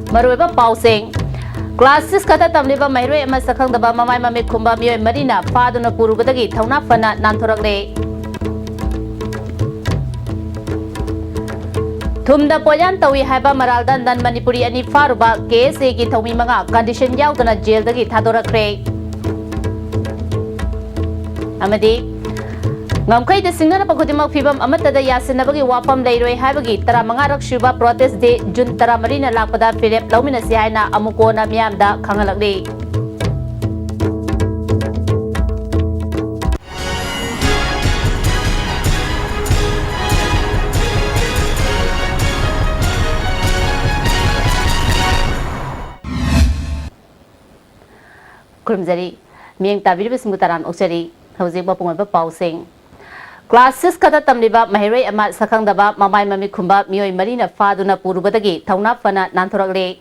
Maruiba pausing Class 6 kata tamliba mahroi ama sakhangdaba mamai mamit khumba mioi marina faduna purubadagi thauna fana nanthorale Thumda poyan tawi haiba maralda nan manipuri ani faruba KSA gi thomi manga condition yaudana jail dagi thadorakre amadi ngamkai de singnana pakhudimak phibam amatada yasinabagi wafam leiroi haibagi tara manga rakshuba protest day June 13 na lakpada Philip laumina si haina amukona miyamda khangalakli Kurumjari miyeng tabiriba singutaran oksari hauzik bapungwa pausing Class 6 kata tamliba mahroi ama sakhangdaba mamai mami khumba mioi marina faduna purubadagi thauna fana nanthorale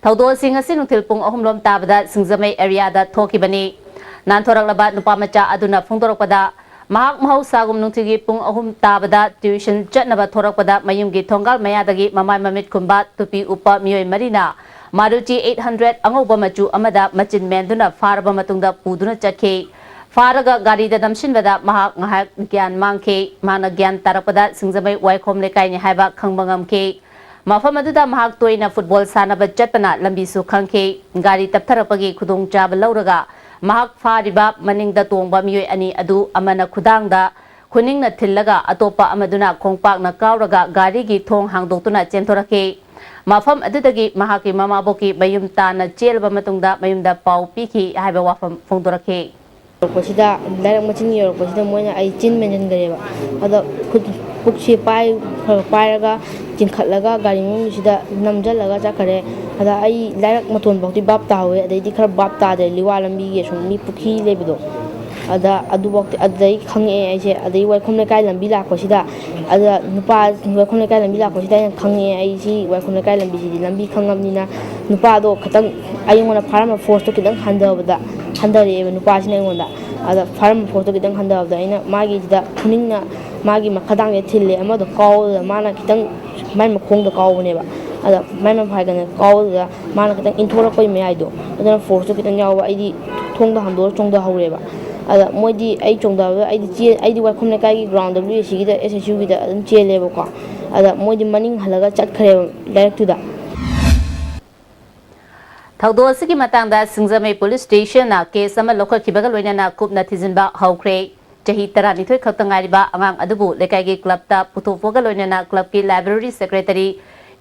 thaudo sing asi nungthil pung ahumlom tabada singjamai area da thokibani nanthoralaba nupa macha aduna phungdorokpada mahak mahau sagum nungthigi pung ahum tabada tuition chatnaba thorakpada mayumgi thongal mayadagi mamai mamit khumba tupi upa mioi marina Maruti 800 angoba machu amada machin menduna faraba matungda puduna chakhe Faraga gari da damshin bada mahak ngahak gyan mangke mana gyan tarapada singjamai waikhom lekai ni haiba khangbangam ke mafam aduda mahak toina football sanaba chatpana lambi su khangke gari taptharapagi khudong chaba lauraga mahak fariba maningda tongba mioi ani adu amana khudangda khuningna thillaga atopa amaduna khongpak na kauraga gari gi thong hangdoktuna chenthorake mafam adudagi mahaki mamaboki mayum tana chelba matungda mayumda pau piki haiba wafam phongdorake Posida direct machin yor posida moina ai chin mention gareba ada pukchi pai raga chin khatlaga gari mum sida namjalaga chakare ada ai direct maton bokti bap ta hoye adai di khar bap ta de liwa lambi ge sum mi pukhi lebido ada adu bokti adai khange ai se adai wai khomle kai lambi la posida ada nupa wai khomle kai lambi la posida khange ai si wai khomle kai lambi si lambi khangamnina nupa do khatang ai ngona farm force to kidang handabada handare ebe nupa sine ngonda ada farm force to kidang handabada aina magi da khuningna magi makhadang ye thille amado kaw mana kitang mai makhong da kaw ne ba ada mai ma phai gana kaw da mana kitang inthora koi me aido adana force to kitang yawa aidi thong da handor chong da haure ba ada moidi ai chong da aidi wa khumne kai ground WC gi da SSU gi da adum chele ba ko ada moidi maning halaga chat khare direct to da Thaudo asigi matangda singjamai police station na case ama lokhakibaga loinana kupna thijinba haukhre chahi 12 khawtangariba angang adubu lekai gi club ta puthopoga loinana club ki library secretary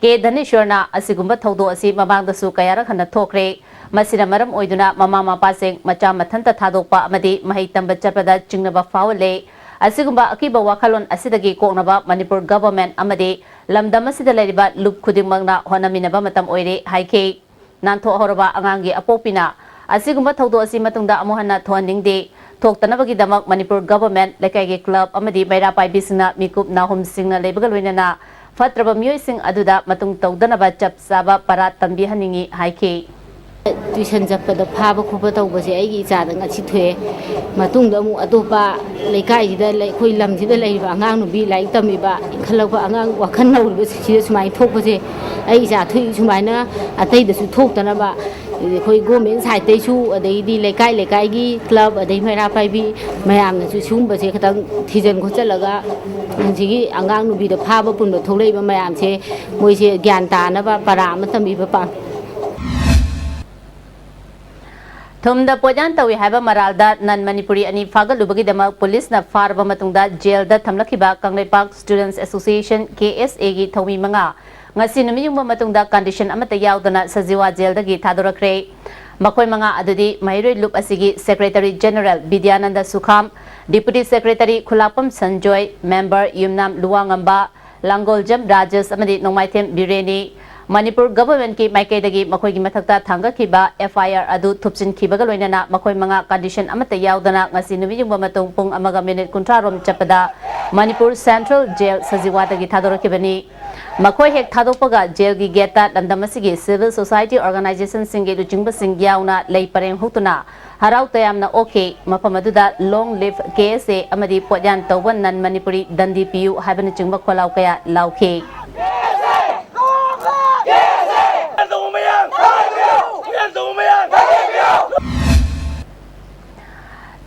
ke Dhaneshwarna asigumba thaudo asi mamangda su kayara khana thokre masina maram oiduna mama mapa sing macha mathanta thadokpa amadi mahai tamba chapada chingnaba fawle asigumba akiba wakhalon asidagi koknaba Manipur government amadi lamdam asida leriba lup khudingmangna honaminaba matam oire haike Nanto horaba angangi apopina asigumba thaudo asi matungda amohana thoaningde thoktanabagi damak Manipur government lekaigi club amadi maira paibisina mikup nahum singna lebaga loinana fatraba mioi sing aduda matung tawdanaba chap saba para tambi haningi haike tuition jappada phaba khoba tawbase aigi ichada ngachi thue matungda mu atopa lekai jida khoi lam jida leiba angang nubi lai tamiba khalakba angang wakhan nawriba sida sumai thokbase ai icha thui sumaina atai da su thoktanaba khoi government side tai su adai di lekai gi club adai maira paibi mayam na su sumbase khatang thijan khochalaga sigi angang nubi da phaba punba tholeiba mayam se moise gyan ta na ba para matami ba pa Thumda pojan tawi haiba maralda nan Manipuri ani fagalubagi dama police na farba matungda jail da thamlakiba Kangleipak Students Association KSA gi thomi manga ngasi numiyungba matungda condition amata yaudana sajiwa jail da gi thadorakre makoi manga adudi mairoi loop asigi Secretary General Vidyananda Sukham Deputy Secretary Khulapam Sanjoy Member Yumnam Luwangamba Langoljam Rajas amadi Nongmaithem Bireni Manipur government ki maikei dagi makoi gi mathakta thanga kiba FIR adu thupsin kibaga loinana makoi manga condition amata yaudana ngasi numiyungba matung pung amaga minute kuntra rom chapada Manipur Central Jail sajiwa dagi thadorakibani makoi hek thadokpaga jail gi geta landamasi civil society organization singe lujingba sing yauna lei pareng hutuna harau tayamna okay mafamaduda long live KSA amadi podyan tawban nan Manipuri dandi piu habana chingba kholau kaya lauke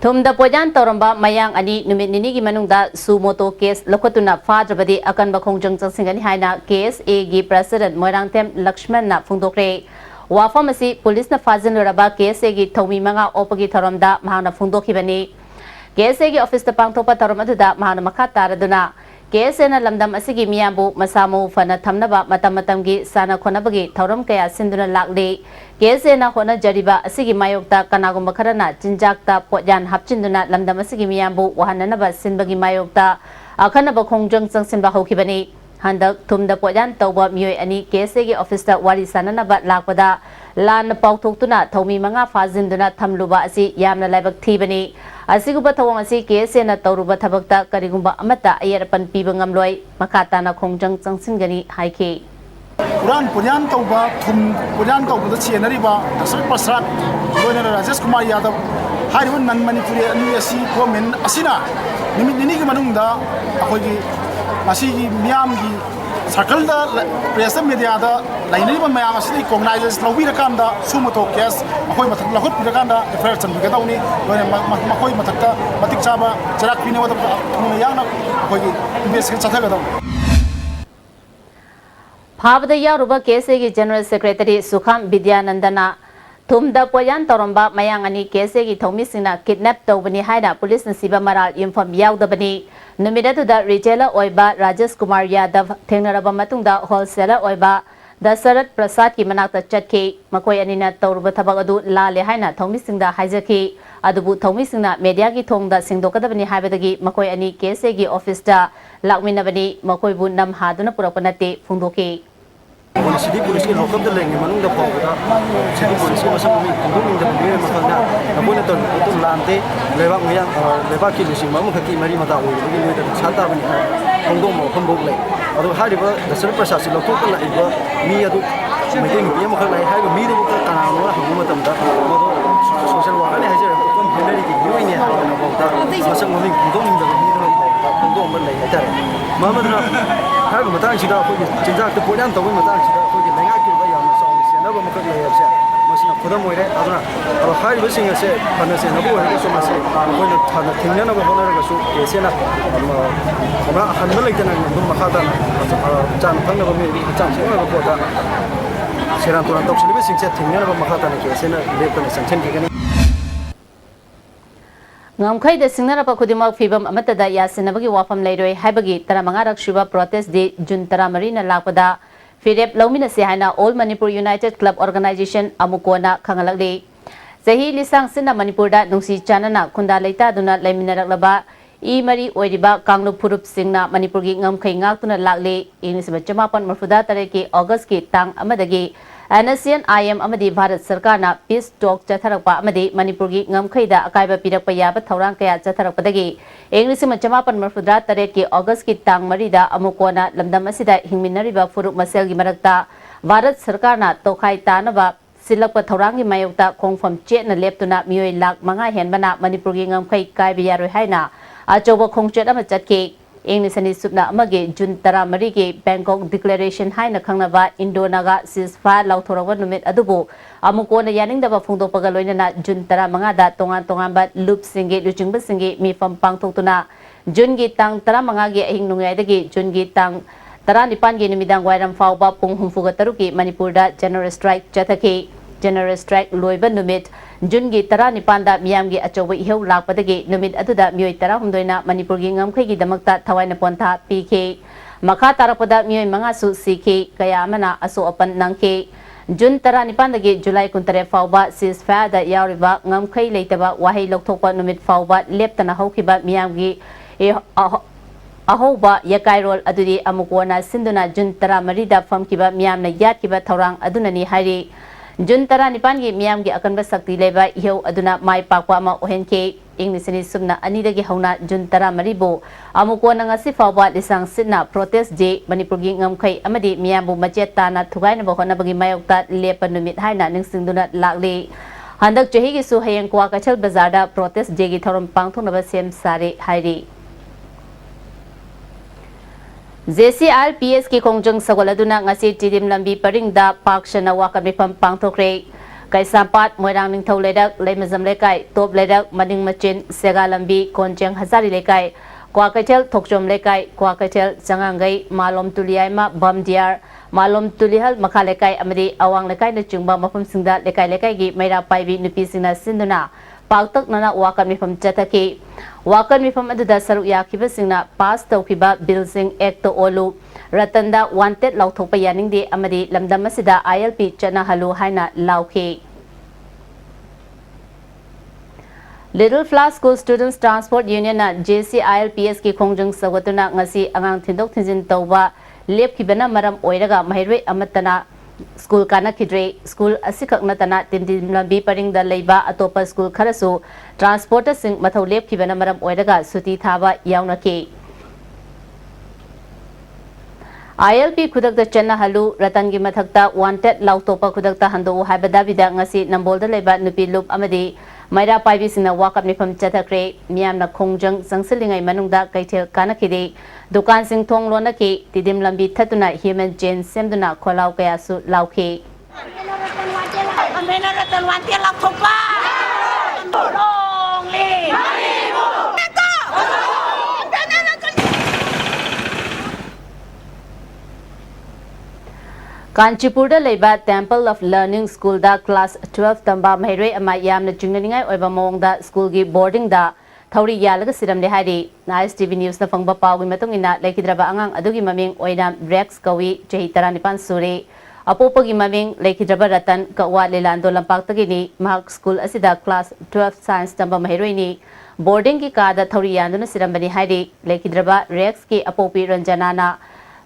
Thumda pojan toromba mayang ani numit ninigi manungda sumoto case lokotuna fadrabadi akan bakongjang changsingani haina KSA gi president Moirangtem Lakshman na phungdokre wafam asi police na fazin raba KSA gi thomi manga opagi tharomda mahana phungdokhibani KSA gi office ta pangthopa tharom aduda mahana makha taraduna KSA na lamdam asigi miyambu masamu fana thamnaba matam matamgi sana khonabagi thorom kaya sinduna lakle KSA na khona jariba asigi mayokta kanagumba kharana jinjakta pojan hapchinduna lamdam asigi miyambu wahananaba sinbagi mayokta akhanaba khongjang changsinba hokibani handak thumda pojan tawba miyoi ani KSA gi office ta wari sananaba lakpada lan paukthoktuna thomi manga fazinduna thamluba asi yamna laibak thibani asiguba thawang asi KSA na tawruba thabakta karigumba amata ayarapan piba ngamloi makata na khongjang changsingani haiki Quran Punyan Tauba, Thum Punyan Tauba, the Chianariba, the Sir Pasrat, Rajesh Kumar Yadav, Hariwan Nan Manipuri, and Yasi, Women, Asina, Niniga Manunda, Ahogi, Masigi, Miamgi, Sakalda, Presa Mediada, Lainiba Mayamasi, Cognizes, Lavira Kanda, Sumoto, Kes, Ahoy Matakut Piraganda, the first and Bigadoni, Makoy Mataka, Matik Chaba, Jarak Pino, Yana, Ahogi, Investigate Satagado. Phabda yaruba KSA gi General Secretary Sukham Vidyanandana thumda poyan toromba mayang ani KSA gi thomi singna kidnap tawbani haina police na siba maral inform yaudabani numidatu da retailer oiba Rajesh Kumar Yadav thengnaraba matungda wholesaler oiba Dasarat Prasad ki manakta chatke makoi anina tawruba thabak adu lale haina thomi singda haijaki adubu thomi singna media gi thongda singdokadabani haibadagi makoi ani KSA gi office da lakminabani makoi bu nam haduna purapanate phungdoki City Police ke lokap de lenge manung da pawda City Police ke masam mi kundung da mi makana napuna ton itu lante lewak nguyang lewak ki lusi mamu khaki mari mata oi ni ni da chata bani kundung mo khambok le adu hariba da sar prasasi lokop la iba mi adu meeting bi mo khala hai mi du ka kana no ha mu matam da social worker ne haje kom henry ki yoi ne ha na pawda masam mi kundung da mi da kundung man le ta mamadna hai ba matang sida ko jinjak to pojan to matang sida ko ji lenga ki ba ya ma saw se na ba ma ka le ya se ma sina khoda mo ire aduna aba hai ba sing se pana se na bo ha so ma se ko na tha na thingna na ba hona ra so ke se na ba han na le ta na dum ma khata na chan thang na ba mi chan se na ba ko ta seran to na tok sili ba sing se thingna na ba ma khata na ke se na le ta na sanchen ki ngamkhai da singnarapa khudimak fibam amatada yasinabagi wafam leiroi haibagi taramanga rakshiba protest day June 13 na lakpada firep laumina se haina All Manipur United Club Organization amukona khangalakli sahi lisang sinna Manipur da nungsi chanana khunda leita duna laiminaraklaba I mari oiriba kanglu phurup singna Manipur gi ngamkhai ngaktuna lakli inglisba chamapan marfuda tareki August ki tang amadagi ASEAN IM amadi Bharat Sarkar na peace talk chatharakpa amadi Manipur gi ngamkhai da akaiba pirakpa yaba thorang kaya chatharakpadagi English chamapan marfudra taret ki August ki tang marida amukona lamdam asida hingminariba furuk masel gi marakta Bharat Sarkar na tokhai tanaba silakpa thorang gi mayokta khongfam che na leptuna mioi lak manga henbana Manipur gi ngamkhai kaiba yaroi haina achoba khongchet ama chatki English ani subna amage June 13 gi Bangkok Declaration haina khangnaba Indo-Naga ceasefire lauthoraba numit adubu amukona yaningdaba phungdokpaga loinana June 15 da tongan ba loop singe luchingba singe mifam pangthoktuna June gi tang 15 gi ahing nungaidagi June gi tang 19 gi numidang wairam fawba pung humfuga taruki Manipur da general strike chathaki general strike loiba numit June gi 19 da miyam gi achoba ihau lakpadagi numit aduda mioi 19 na Manipur gi ngamkhai gi damakta thawaina pontha pk makha tarapada mioi manga su sikhi kaya amana aso apan nangke June 19 dagi July 13 fawba ceasefire da yariba ngamkhai leitaba wahai lokthokpa numit fawba leptana haukiba miyam gi ahoba yakairol adudi amukona sinduna June 13 da famkiba miyamna yatkiba thorang adunani hairi June 19 gi miyam gi akanba sakti leba ihau aduna mai pakwa ma ohenke inglisani subna anidagi hauna June 13 bo amukona ngasi fawba lisang sitna protest day Manipur gi ngamkhai amadi miyambu majet tana thugaina ba hona bagi mayokta lepa numit haina ningsingduna lakli handak chahi gi su hayang kwa kachal bazar da protest day gi thorom pangthona ba sem sare hairi JCRPS ki kongjang sagoladuna ngasi tidim lambi paring da pakshana wakamifam pangthokre Kaisampat Moirang Ningthau Ledak Leimazam Lekai Top Ledak Maning Machin Sega Lambi Konjeng Hazari Lekai Kwa Kaitel Thokjom Lekai Kwa Kaitel Changangai Malom Tuliaima Bamdiar Malom Tulihal Makha Lekai Amadi Awang Lekai na chungba mafamsingda Lekai gi Maira Paibi Nupisingna Sinduna Paktak Nana Wakan Mifam Chataki Wakan Mifam Aduda Saruk Yakibasingna Pass Taukiba Bilsing Ekto Olu Ratanda Wanted Lauthopa Yaningdi Amadi Lamdamasida ILP Chana Halu Haina Lauki Little Flower School Students Transport Union na JCILPS ki Khongjung Sawatuna ngasi angang thindok thinjin tawba lepkibana maram oiraga mahirwe amatana school kana kidre school asikak natana tindim lambi paring da leiba atopa school kharasu transporter sing mathau lepkibana maram oiraga suti thaba yaunaki ILP khudakta channa halu ratangi mathakta wanted lautopa khudakta hando haibada bida ngasi nambolda leiba nupi lup amadi Maira Paibi Sina Wakap Nifam Chatakre, Miamna Kongjang, Sangsilingai Manungda, Kaitel Kanakide, Dukan Sing Tong Lonaki, Tidim Lambi Tatuna, Human Jane Semduna, Kolau Kayasu, Lauke. Kanchipurda Leba Temple of Learning School da Class 12 Tamba Mahire Ama Yamna Jungnaningai Oiba Mongda School gi boarding da Thauri Yalaga Siram de Hari Nice TV News na Fangba Pawi Matungina Lekidraba Angang Adugi Maming Oinam Rex Kawi Jehi Taranipan Suri Apopagi Maming Lekidraba Ratan Kawa Lelando Lampaktagini Mahak School Asida Class 12 Science Tamba Mahire ni boarding ki kada Thauri Yanduna Siram Bani Hari Lekidraba Rex ki Apopi Ranjanana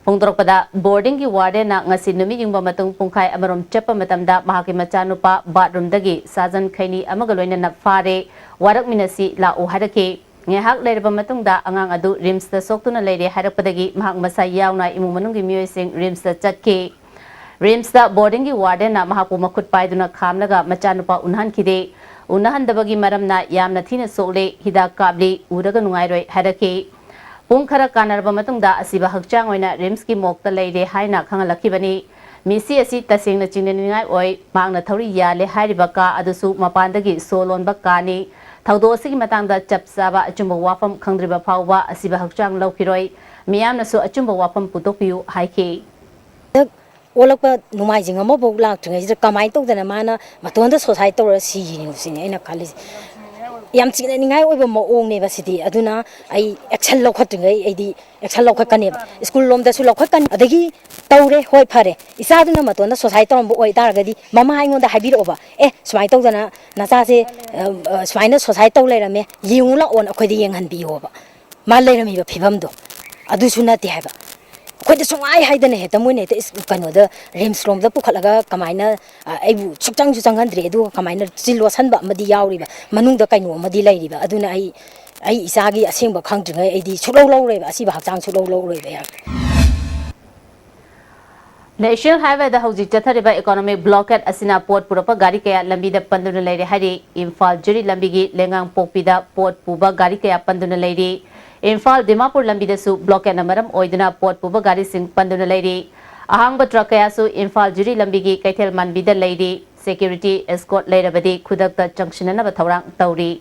Pungtorokpada boarding ki warden na ngasi numi yung matung pungkai amarom chepa matamda mahaki machanupa bathroom dagi sajan khaini amagaloina na fare warak minasi la uhadake ngehak leirba matungda angang adu rims da soktuna leire harakpadagi mahak masa yauna imung manung gi myoising rims da chatke rims da boarding ki warden na mahapu makut paiduna khamlaga machanupa unhan kide unahan dabagi maramna yamna thina sole hidak kabli uraga nungairoi hadake Pungkara Kanarba Matungda Asiba Hakchang Oina Rimski Mokta Lady Haina Kangalakibani Misi Asi Tasing na Chiningai Oi Magna Tori Yale Hairibaka Adusu Mapandagi Solon Bakani Taudosi Matanga Chapsaba Achumba Wapam Kandriba Pawa Asiba Hakchang Lokiroi Miam Nasu Achumba Wapam Putopiu Haiki Olakpa Numajing a mobile lock to a Kamaito than a mana, Matonda Society or a sea in a college. Yam Chiningai over my own university, Aduna, I excel locating a excel locacanib, school lom the Sulakan, Adagi, Taure, Hoi Pare, Isaduna Matona, Society on Boy Dargadi, Mama on the Habit over, Smito than Natase, Swine Society later me, Yula on a Quadian and be over. Malerami Pivamdo, Adusunati have. Quite a song I hide in a head, and when it is Canada, rims from the Pukalaga, Kamina, I would Chang Sangandre, do Kamina, still was Hanba, Madia River, Manunda Kano, Madila River, Aduna, I Isagi, a single country, a Cholo River, Siba Tang Cholo River. National Highway the House Jatariba Economic Blockade Asina Port Purapa Garikaya Lambida Panduna Lady Hari, Infal Juri Lambigi, Lengang Popida, Port Puba Garikaya Panduna Lady. Infal Dimapur Lambida su blockade namaram oiduna port puba gari sing panduna lady ahangba truck kaya su Infal Juri Lambigi Kaitel Manbida lady security escort lairabadi khudakta junctionana bathorang tauri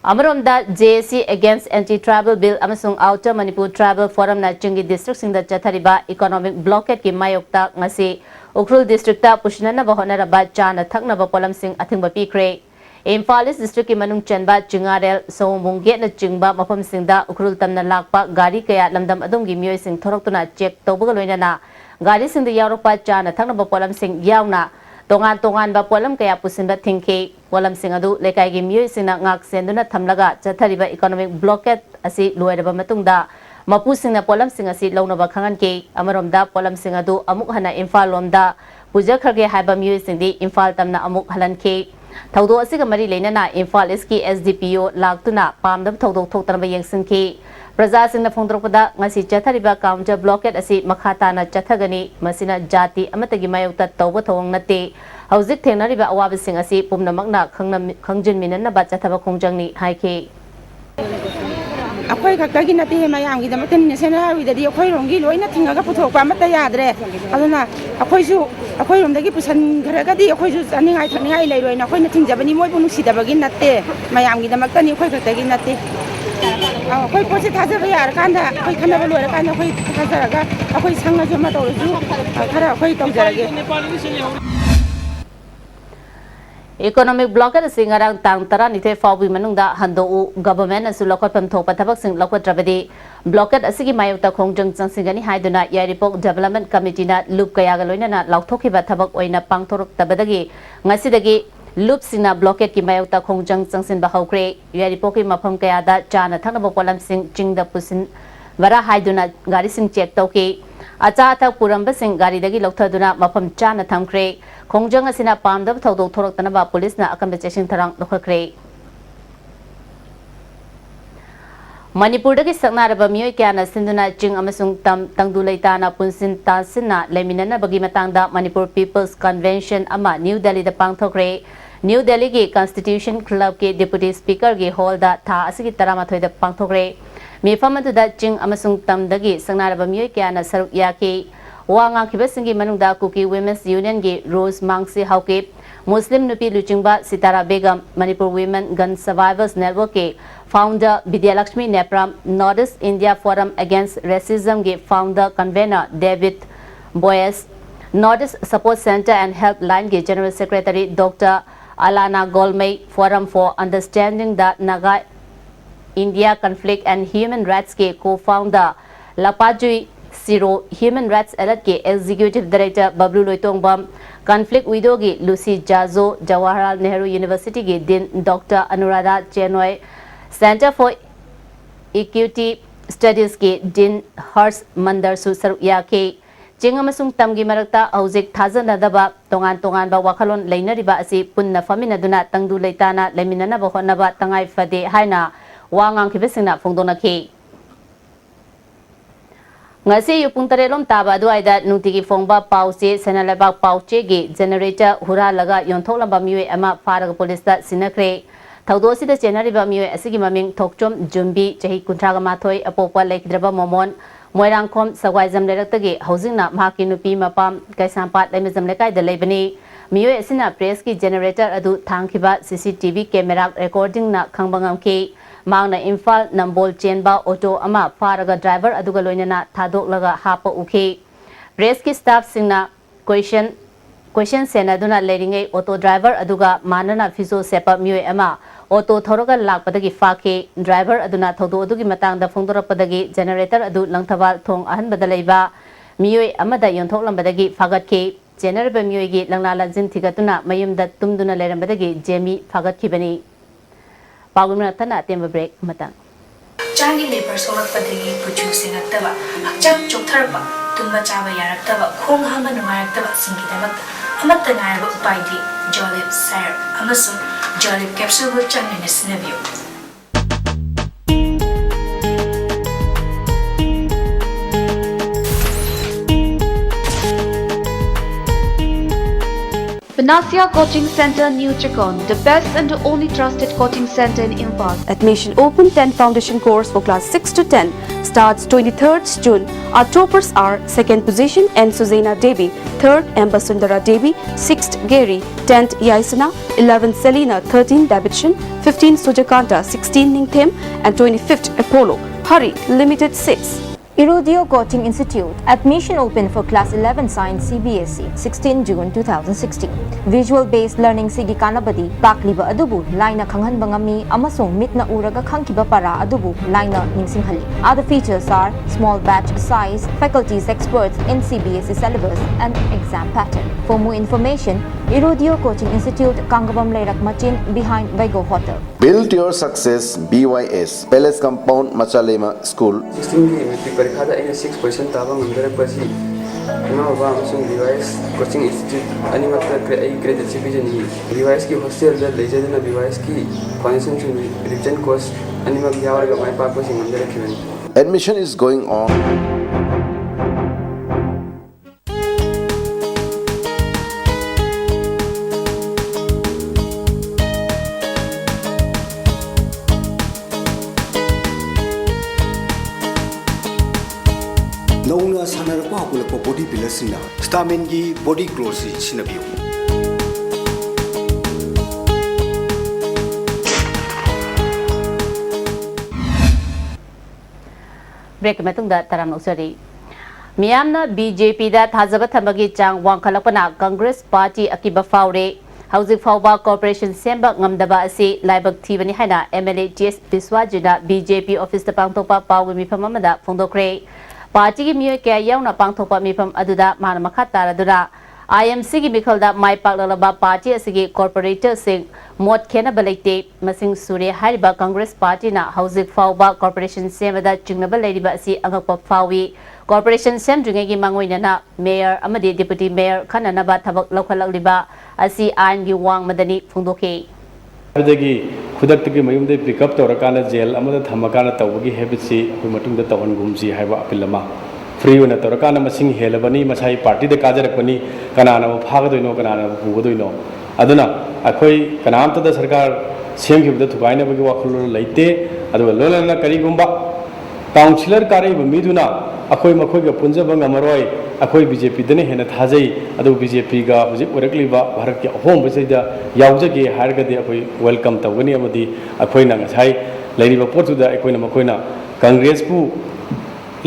Amaromda JSC against anti-tribal bill amasung Outer Manipur Tribal Forum na Chingi district sing da chathariba economic blockade ki mayokta ngasi Ukhrul district ta pushnana bahonaraba chana thakna ba polam sing athingba pikre Infal district ki manung chanba Chingarel Somungge na chingba mafam singda Ukhrul tamna lakpa gari kaya lamdam adum gi myoy sing thoroktuna check tawbaga loina na gari sing da yaropa chana thakna ba polam sing yauna tongan ba polam kaya pusinba thingke polam sing adu lekai gi myoy sing na ngak senduna thamlaga chathariba economic blockade asi loiraba matungda mapu sing na polam sing asi launa ba khangan ke amaromda polam sing adu amuk hana Infal lomda puja kharge haiba myoy sing di Infal tamna amuk halan ke Taudo asiga mari leinana Infal East SDPO laktuna pamdam taudo thoktanba yengsinki Praja singna phongdrokpada ngasi chathariba counter blockade asi makhata na chathagani masina jati amatagi mayokta tawba thawang nate hauzik thenariba awabi sing asi pumnamakna khangjin minanna ba chathaba khongjangni haike ꯑꯩꯈꯣꯏ ꯈꯛꯇꯒꯤ ꯅꯠꯇꯦ ꯃꯌꯥꯝꯒꯤꯗꯃꯛꯇꯅꯤ national ꯍꯥꯏꯋꯦꯗꯗꯤ ꯑꯩꯈꯣꯏꯔꯣꯝꯒꯤ ꯂꯣꯏꯅ ꯊꯤꯡꯉꯒ ꯄꯨꯊꯣꯛꯄ ꯑꯃꯠꯇ ꯌꯥꯗ꯭ꯔꯦ ꯑꯗꯨꯅ ꯑꯩꯈꯣꯏꯔꯣꯝꯗꯒꯤ ꯄꯨꯁꯟꯈ꯭ꯔꯒꯗꯤ ꯑꯩꯈꯣꯏꯁꯨ ꯆꯥꯅꯤꯡꯉꯥꯏ ꯊꯛꯅꯤꯡꯉꯥꯏ ꯂꯩꯔꯣꯏꯅ ꯑꯩꯈꯣꯏꯅ ꯊꯤꯡꯖꯕꯅꯤ ꯃꯣꯏꯕꯨ ꯅꯨꯡꯁꯤꯗꯕꯒꯤ ꯅꯠꯇꯦ ꯃꯌꯥꯝꯒꯤꯗꯃꯛꯇꯅꯤ ꯑꯩꯈꯣꯏ ꯈꯛꯇꯒꯤ ꯅꯠꯇꯦ ꯑꯩꯈꯣꯏ ꯄꯣꯠꯁꯦ ꯊꯥꯖꯕ ꯌꯥꯔꯀꯥꯟꯗ ꯑꯩꯈꯣꯏ ꯈꯟꯅꯕ ꯂꯣꯏꯔꯀꯥꯟꯗ ꯑꯩꯈꯣꯏ ꯊꯥꯖꯔꯒ ꯑꯩꯈꯣꯏ ꯁꯪꯉꯁꯨ ꯑꯃ ꯇꯧꯔꯁꯨ ꯈꯔ ꯑꯩꯈꯣꯏ ꯇꯧꯖꯔꯒꯦ Economic blockade sing arang tang tara nithe fawbi manungda handou government asu lokotpam thokpa thabak sing lokotrabadi blockade asigi mayokta khongjang changsingani haiduna Yairipok Development Committee na loop kaya ga loinana lauthokiba thabak oina pangthorok tabadagi ngasidagi loop sina blockade ki mayokta khongjang changsin ba hawkre Yairipok ki mafam kaya da chana thanaba polam sing jingda pusin wara haiduna gari sing check tawki acha athak puramba sing gari dagi lokthaduna mafam chana thamkre khongjang asina pamdab thodok thoroktanaba police na akam checking tharang lokhakre Manipur dagi saknaraba miyoi kyana sinduna jing amasung tangdu leitana punsin tasina leminana bagi matangda Manipur People's Convention ama New Delhi da pangthokre New Delhi ki Constitution Club ki Deputy Speaker ki hall da tha asigi taramathoi da pangthokre mifam adu da jing amasung tamdagi saknaraba miyoi kyana saruk yaki Wanga kibasingi manungda Kuki Women's Union gi Rose Mangsi Hauke Muslim Nupi Luchingba Sitara Begum Manipur Women Gun Survivors Network ke founder Vidyalakshmi Nepram Northeast India Forum Against Racism ge founder convener David Boyes Northeast Support Center and Helpline ge General Secretary Dr. Alana Golmay Forum for Understanding the Naga India Conflict and Human Rights ke co-founder Lapajui Zero Human Rights Alert ke Executive Director Bablu Loitongbam Conflict Widow ki Lucy Jazo Jawaharlal Nehru University ki Dean Dr. Anuradha Chenoy Center for Equity Studies ki Dean Hers Mandar Susar Yake Jing amasung tamgi marakta hauzik thajanadaba tongan ba wakhalon leinariba asi punna faminaduna tangdu leitana leminana ba honaba tangai fade haina wangang kibesina phongdona ki ngasi yupung tarelom taba aduaida nutigi phongba pauche senalabak pauche gi generator hura laga yontholamba miwe ama faraga police da sinakre thaudosi da generiba miwe asigi maming thokchom jumbi chahi kuntraga mathoi apopa lekdraba momon moirangkhom sawaiजम lerak hausingna mahaki nupi mapam kaisampat lemizam lekai da lebani miwe asina press ki generator adu thangkhiba CCTV camera recording na khangbangam ki Mangna Imphal Nambol Chenba Auto ama faraga driver aduga loinana thadok laga hapa ukhi press ki staff singna question senaduna leringai auto driver aduga manana fizo sepa miwe ama auto thoroga lakpadagi fakhi driver aduna thodo adugi matangda phongdorapadagi generator adu langthawal thong ahan badalaiba miwe amada yonthokhlambadagi fagatki generator miwe gi langlala jin thigatuna mayumda tumduna lerambadagi jemi fagatkhibani Pagumna tana temba break matang. Changi labor solak padagi producing aktaba akchak choktarba tumba chaba yaraktaba khong hama nungayaktaba singkidamak amatta ngarba upaidi Jolib Sire amasun Jolib capsule changi sinabio. Panacea Coaching Center, New Chakon, the best and the only trusted coaching center in Imphal. Admission open 10 foundation course for class 6 to 10 starts 23rd June. Our toppers are 2nd position N. Suzana Devi, 3rd Amber Sundara Devi, 6th Gary, 10th Yaisana, 11th Selina, 13th Davidson, 15th Sujakanta, 16th Ningthem and 25th Apollo. Hurry, limited seats. Irudio Coaching Institute. Admission open for Class 11 Science CBSE, 16 June 2016. Visual-based learning sigi kanabadi, bakliba adubu, laina kanghan bangami, amasung mitna uraga kangkiba para adubu, laina ningsinghali. Other features are small batch size, faculties experts in CBSE syllabus and exam pattern. For more information, Irudio Coaching Institute, Kangabam Leirak Machin, behind Vigo Hotel. Build your success BYS, Palace Compound, Machalema School. 6% taba ngamdarapasi ima ba amasung BYS coaching institute animakta credit cbjani BYS ki hostel da lejadana BYS ki financial return course animak yawarga mai pa coaching ngamdarakibani. Admission is going on. नौना सानरपा हपुलपा body बिल्डरसिंगना स्टामिन की body growth सिनबियो break मतुंगदा तराम नौसरी मियामना बीजेपी दा थाजबा थमगी चांग वांखलपना कांग्रेस पार्टी अकिबा फावरे हौजिक फावबा कॉर्पोरेशन सेंबा ngamdaba asi laibak thibani haina MLA TS Biswajina BJP office ta pangtokpa pawgi mifam amada phongdokre party gi miyoi kya yauna pangtokpa mifam aduda mana makha taradura IMC gi mikhalda mai paklalaba party asigi corporator sing mot khena balaite masing sure hariba Congress party na hauzik fawba corporation semada chingnaba leiriba asi angakpa fawi corporation sem dringe gi mangoina na mayor amadi deputy mayor khananaba thabak lokhalakliba asi ain gi wang madani phungdokhe adagi khudak tagi mayumde pick up torakana jail amada thamakana tawgi habit si akoi matungda tawan gumji haiba apilama free ona torakana masing helabani masai party de kajarakpani kanana phagadino kanana bugodoino aduna akoi kanamta da sarkar semkhibda thukaina bagi wakhul leite adu lolana karigumba councillor karai miduna akoi makhoi ga punjaba ngamaroi akoi BJP dane hena thajai adu BJP ga hujik orakliba bharat ki ahom baseida yaujage hargade akoi welcome tawani amadi akoi na ngasai leiriba potuda akoi na makoina Congress pu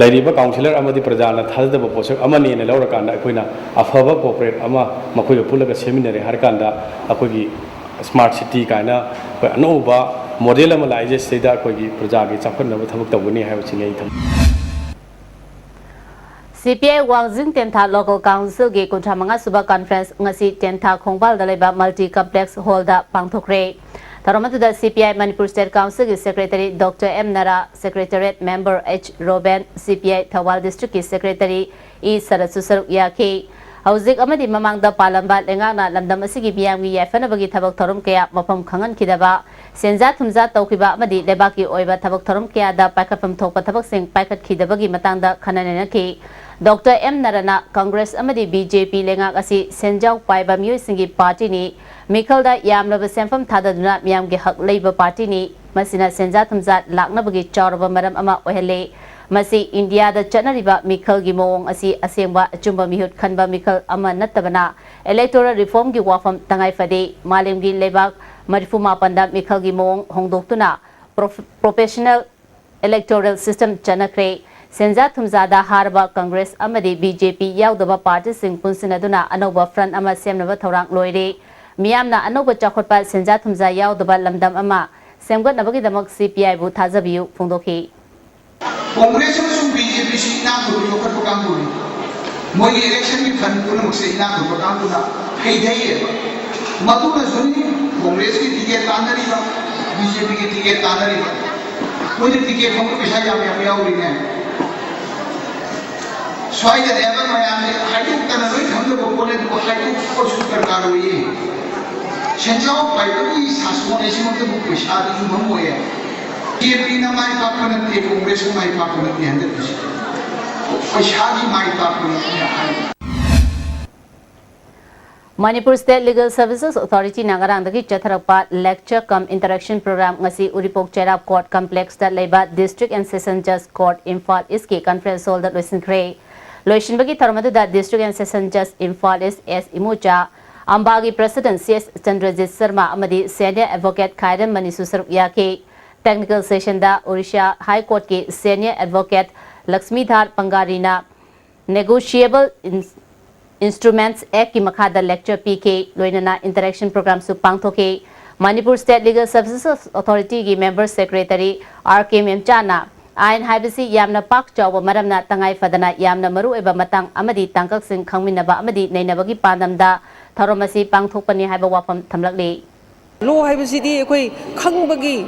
leiriba councillor amadi prajana thajada posak amani ne laurakanda akoi na afaba corporate ama makoi pulaga seminary harkanda akoi gi smart city kaina anova model ama laije seda akoi gi prajagi chapna thabak tawani haiba chingai tham CPI Wangjing Tentha Local Council gi kunthamanga suba conference ngasi Tentha Khongbal dalaiba multi complex hall da pangthokre Tharamatuda CPI Manipur State Council gi Secretary Dr. M Nara Secretariat Member H Roben CPI Thawal District ki Secretary E Sarasusar Yaki Hauzik amadi mamangda palamba lengana lamdam asigi biyamgi yafanabagi thabak thorum kaya mafam khangan kidaba senja thumja tawkiba amadi lebaki oiba thabak thorum kaya da paikapam thokpa thabak sing paikat khidabagi matangda khananena ki Dr. M Narana Congress amadi BJP lengak asi senjau paiba miyoi singi party ni mikhalda yamlaba senfam thadaduna miyamgi hak leiba party ni masina senja thumja laknabagi chawraba maram ama ohele Masi India da chanariba mikhal gi mawong asi asengba achumba mihut khanba mikhal ama nattabana electoral reform gi wafam tangai fade malem gi lebak marifuma panda mikhal gi mawong hongdoktuna professional electoral system chanakre senja thumzada harba Congress amadi BJP yaudaba party sing punsinaduna anoba front ama semnaba thorang loire miyamna anoba chakhotpa senja thumza yaudaba lamdam ama semgat nabagi damak CPI bu thajabiu phungdokhi Congress में BJP से इना तो local programme हुई मोई election की fund को मुझसे इना तो प्रोग्राम हुआ है इधर मतों में सुनी कांग्रेस की टिकट ताना नहीं बा BJP की टिकट ताना नहीं बा मुझे टिकट हमको पैसा जामे हो रही है स्वाइद देवर में आने हाइट करना नहीं हम लोग बोले तो हाइट को सुपर कार हुई है सेंचाओ पाइप की सासुओं ने सिमों तो पैसा भी हम हुए BJP na mai papanat ke Congress mai papanat ni 100% पैसा की mai papanat ni Manipur State Legal Services Authority Nagarandagi Chatharapa Lecture cum Interaction Program ngasi Uripok Cherap Court Complex da Leba District and Session Judge Court Imphal Iski Conference Hall da Loisin Kre Loisin bagi tharmadu da District and Session Judge Imphal is S Imucha Ambagi President CS Chandrajit Sharma amadi Senior Advocate Khairam Manisusar Yake Technical Session da Odisha High Court ki Senior Advocate Lakshmidhar Pangarina Negotiable Instruments Act ki makhada lecture PK loinana interaction program su pangthoke Manipur State Legal Services Authority ki Member Secretary RK Memchana ain haibasi yamna pak chawba maramna tangai fadana yamna maru eba matang amadi tangkak sing khangminaba amadi neinabagi pandamda tharomasi pangthokpani haiba wafam thamlakle Law haibasi di khoi khangbagi